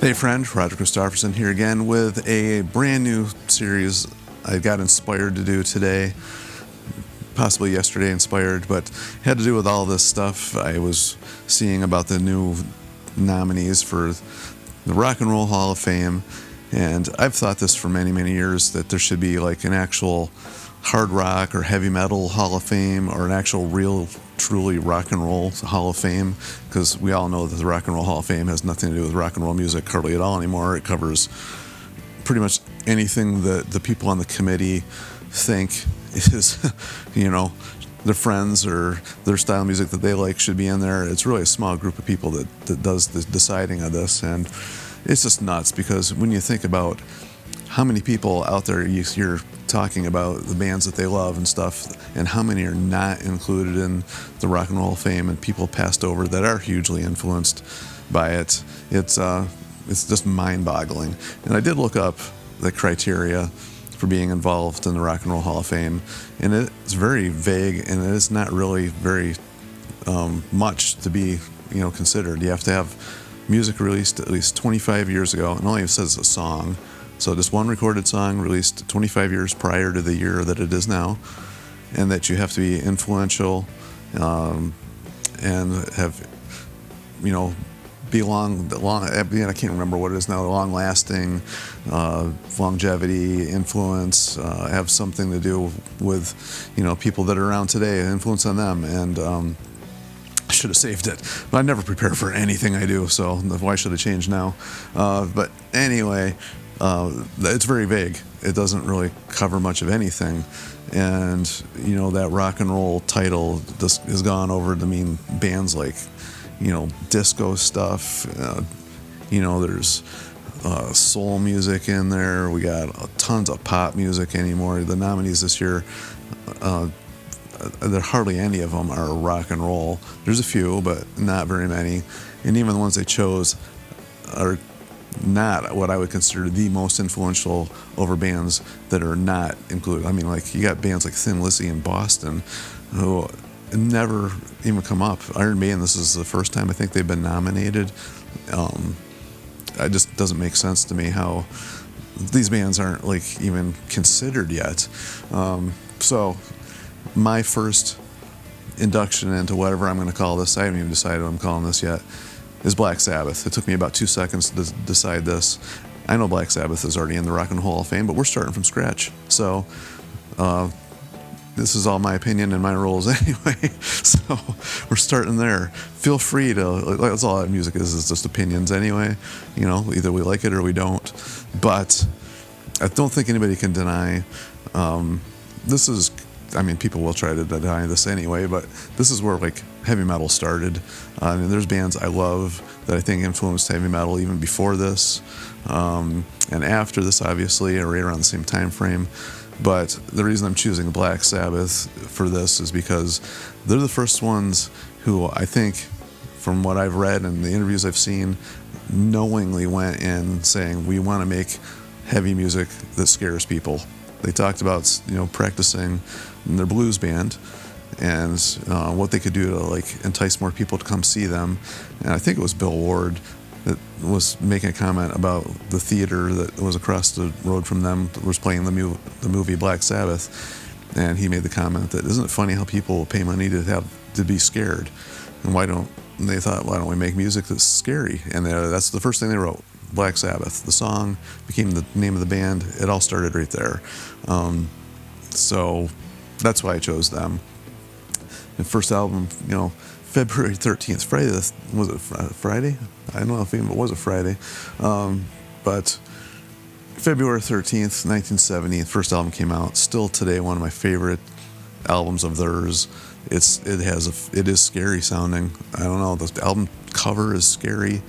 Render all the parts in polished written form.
Hey friend, Roger Christopherson here again with a brand new series I got inspired to do today, possibly yesterday inspired, but had to do with all this stuff I was seeing about the new nominees for the Rock and Roll Hall of Fame. And I've thought this for many, many years, that there should be like an actual hard rock or heavy metal Hall of Fame, or an actual real, truly rock and roll Hall of Fame, because we all know that the Rock and Roll Hall of Fame has nothing to do with rock and roll music hardly at all anymore. It covers pretty much anything that the people on the committee think is, their friends or their style of music that they like should be in there. It's really a small group of people that does the deciding of this, and it's just nuts, because when you think about how many people out there you're talking about the bands that they love and stuff, and how many are not included in the Rock and Roll Hall of Fame, and people passed over that are hugely influenced by it, it's just mind-boggling. And I did look up the criteria for being involved in the Rock and Roll Hall of Fame, and it's very vague, and it is not really very much to be considered. You have to have music released at least 25 years ago, and only says a song. So just one recorded song released 25 years prior to the year that it is now, and that you have to be influential and have, be long. I can't remember what it is now. Long-lasting, longevity, influence, have something to do with people that are around today, influence on them, and I should have saved it, but I never prepare for anything I do, so why should I change now? But anyway, it's very vague. It doesn't really cover much of anything, and that rock and roll title has gone over to mean bands like disco stuff. There's soul music in there. We got tons of pop music anymore. The nominees this year, there hardly any of them are rock and roll. There's a few, but not very many. And even the ones they chose are not what I would consider the most influential over bands that are not included. I mean, like, you got bands like Thin Lizzy in Boston who never even come up. Iron Maiden, this is the first time I think they've been nominated. It just doesn't make sense to me how these bands aren't like even considered yet. So my first induction into whatever I'm going to call this, I haven't even decided what I'm calling this yet, is Black Sabbath. It took me about 2 seconds to decide this. I know Black Sabbath is already in the Rock and Roll Hall of Fame, but we're starting from scratch. So this is all my opinion and my rules anyway. So we're starting there. Feel free to, that's all that music is just opinions anyway. Either we like it or we don't. But I don't think anybody can deny this is, people will try to deny this anyway, but this is where like heavy metal started. There's bands I love that I think influenced heavy metal even before this, and after this, obviously, or right around the same time frame. But the reason I'm choosing Black Sabbath for this is because they're the first ones who, I think, from what I've read and the interviews I've seen, knowingly went in saying, we want to make heavy music that scares people. They talked about practicing in their blues band and what they could do to like entice more people to come see them. And I think it was Bill Ward that was making a comment about the theater that was across the road from them that was playing the movie Black Sabbath, and he made the comment that, isn't it funny how people will pay money to be scared, and why don't we make music that's scary? And that's the first thing they wrote, Black Sabbath. The song became the name of the band. It all started right there. So that's why I chose them. The first album, February 13th, was it Friday? I don't know if it was a Friday. But February 13th, 1970, the first album came out. Still today, one of my favorite albums of theirs. It is scary sounding. I don't know, the album cover is scary.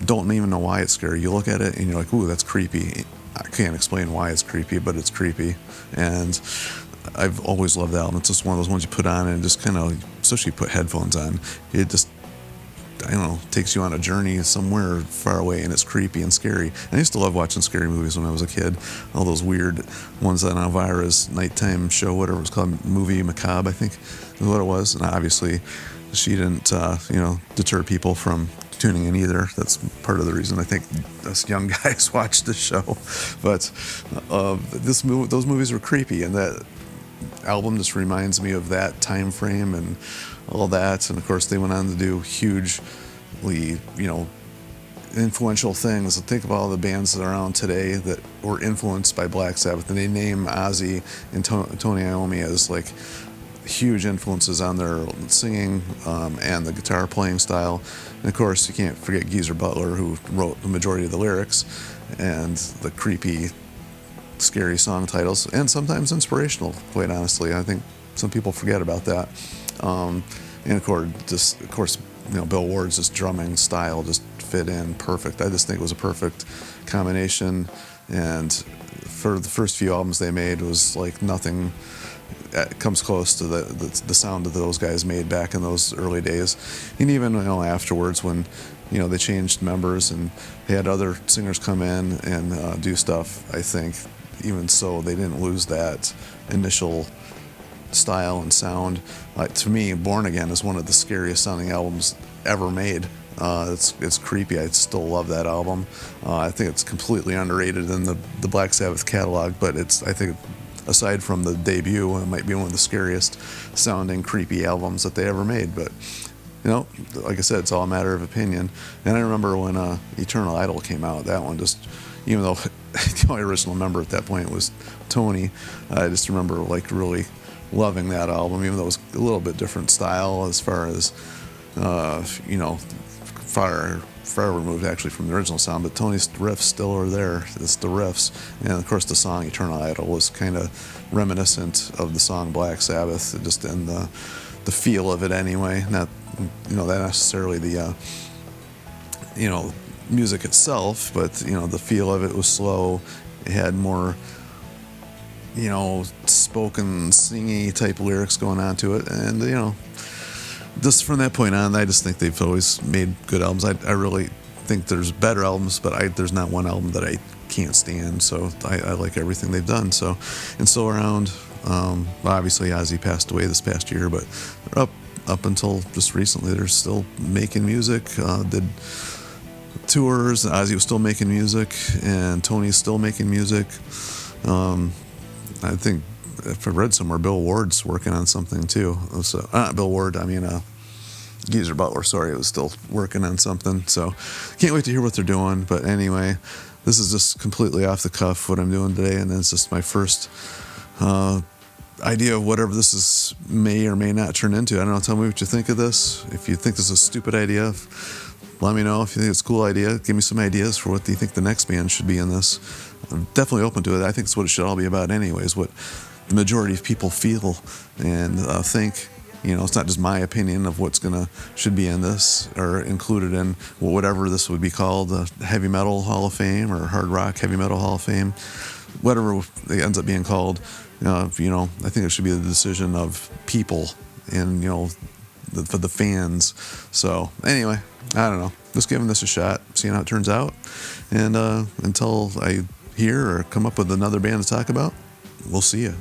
Don't even know why it's scary. You look at it and you're like, ooh, that's creepy. I can't explain why it's creepy, but it's creepy. And I've always loved the album. It's just one of those ones you put on and just kind of, especially you put headphones on, it just, takes you on a journey somewhere far away, and it's creepy and scary. And I used to love watching scary movies when I was a kid. All those weird ones on Elvira's nighttime show, whatever it was called, Movie Macabre, I think is what it was. And obviously she didn't, deter people from tuning in either. That's part of the reason I think us young guys watch this show. But those movies were creepy, and that album just reminds me of that time frame and all that. And of course, they went on to do hugely, influential things. Think of all the bands that are around today that were influenced by Black Sabbath, and they name Ozzy and Tony Iommi as like huge influences on their singing and the guitar playing style. And of course, you can't forget Geezer Butler, who wrote the majority of the lyrics and the creepy, scary song titles, and sometimes inspirational, quite honestly. I think some people forget about that. And of course, Bill Ward's just drumming style just fit in perfect. I just think it was a perfect combination. And for the first few albums they made, it was like nothing comes close to the sound that those guys made back in those early days. And even afterwards, when they changed members and they had other singers come in and do stuff, I think even so they didn't lose that initial style and sound. To me, Born Again is one of the scariest sounding albums ever made. It's creepy. I still love that album. I think it's completely underrated in the Black Sabbath catalog, but I think aside from the debut, it might be one of the scariest sounding creepy albums that they ever made. But like I said, it's all a matter of opinion. And I remember when Eternal Idol came out, that one just, even though the only original member at that point was Tony, I just remember like really loving that album, even though it was a little bit different style as far as far removed actually from the original sound, but Tony's riffs still are there. It's the riffs, and of course the song Eternal Idol was kind of reminiscent of the song Black Sabbath, just in the feel of it anyway. Not that necessarily the music itself, but the feel of it was slow. It had more spoken singy type lyrics going on to it, and just from that point on, I just think they've always made good albums. I really think there's better albums, but there's not one album that I can't stand. So I like everything they've done. So, and Still Around. Obviously, Ozzy passed away this past year, but up until just recently, they're still making music. Did tours. Ozzy was still making music, and Tony's still making music. I think, if I read somewhere, Bill Ward's working on something too. So, Bill Ward, Geezer Butler, sorry, was still working on something. So, can't wait to hear what they're doing. But anyway, this is just completely off the cuff what I'm doing today, and it's just my first idea of whatever this may or may not turn into. I don't know, tell me what you think of this. If you think this is a stupid idea, let me know. If you think it's a cool idea, give me some ideas for what do you think the next band should be in this. I'm definitely open to it. I think it's what it should all be about anyways, what the majority of people feel and think. It's not just my opinion of should be in this or included in whatever this would be called, the Heavy Metal Hall of Fame or Hard Rock Heavy Metal Hall of Fame, whatever it ends up being called. I think it should be the decision of people and for the fans. So anyway, I don't know. Just giving this a shot, seeing how it turns out, and until I hear or come up with another band to talk about, we'll see you.